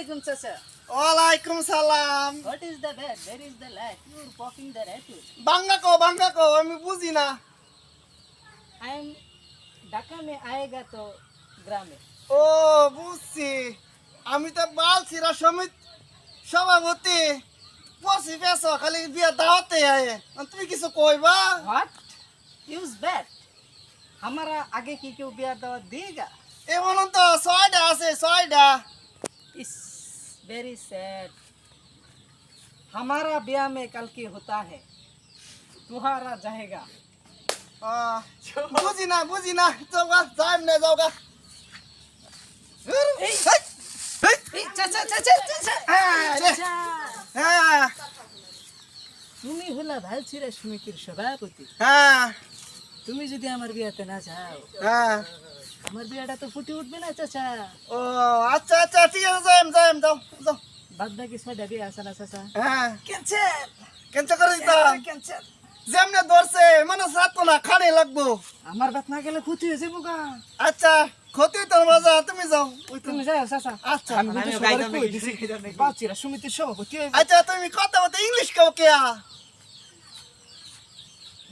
alaikum, Chacha. ওয়ালাইকুম সালাম। What is the bed? Where is the light? You are poking the racket. Bangla কো আমি বুঝি না। I am Dhaka में आएगा तो ग्राम में। ও বুঝছি, আমি তো বালছিরা সমিত সভাপতি বসি পেছো খালি বিয়া দাওয়াতে আয়ে তুমি কিছু কইবা? What? Use that. हमारा आगे की क्यों बिहार दावत देगा? এমন তো ছয়টা আছে ছয়টা। इस वेरी सैड। हमारा ब्याह में कल की होता है, तुम्हारा जाएगा। বুঝি না যাওগা যাইম না যাওগা। ए, चाचा चाचा चाचा चाचा হ্যাঁ তুমি হলা ভালছিরা সমিতির সভাপতি। হ্যাঁ তুমি যদি আমার বিয়াতে না যাও, হ্যাঁ আমার বিয়াটা তো ফুটে উঠবে না চাচা। ও আচ্ছা ঠিক আছে যাইম যাও যাও। বাদ বাকি ছয়টা বিয়ে আছে না চাচা? হ্যাঁ ক্যান্সেল কেন করে দিতাম? ক্যান্সেল। যেমনে ধরছে মানে সাতো না খানে লাগবো। আমার বাত না গেলে ক্ষতি হয়ে যাবো গা। আচ্ছা ক্ষতি তোর মজা, তুমি যাও। তুমি যাও চাচা। আচ্ছা আমি কিন্তু সবারে কই দিছি, বালছিরা সমিতির সভাপতি হইবো। আচ্ছা তুমি কথা বলতে ইংলিশ কাও কে?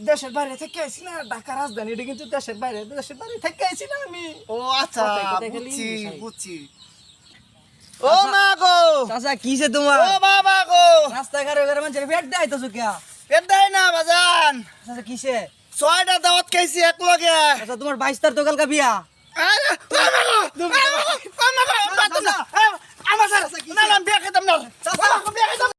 দেশের বাইরে থেকে আইছি না, ঢাকা রাজধানী, এটা কিন্তু দেশের বাইরে থেকে আইছি না আমি। ও আচ্ছা কথায় খালি বুঝছি English হয়। বুঝছি। ও মা গো, চাচা কিসে তোমার ও বাবা গো, রাস্তা ঘরে ঘরে মানুষের পেট দেয়তেছো কে? পেট দেয় না বাজান। চাচা কিসে? ছয়টা দাওয়াত খাইছি এক লগে। চাচা তোমার 22 তারিখ তো কালকা বিয়া। আরে ও মা গো, আমার বিয়া খেতাম না। চাচা বিয়া খেতাম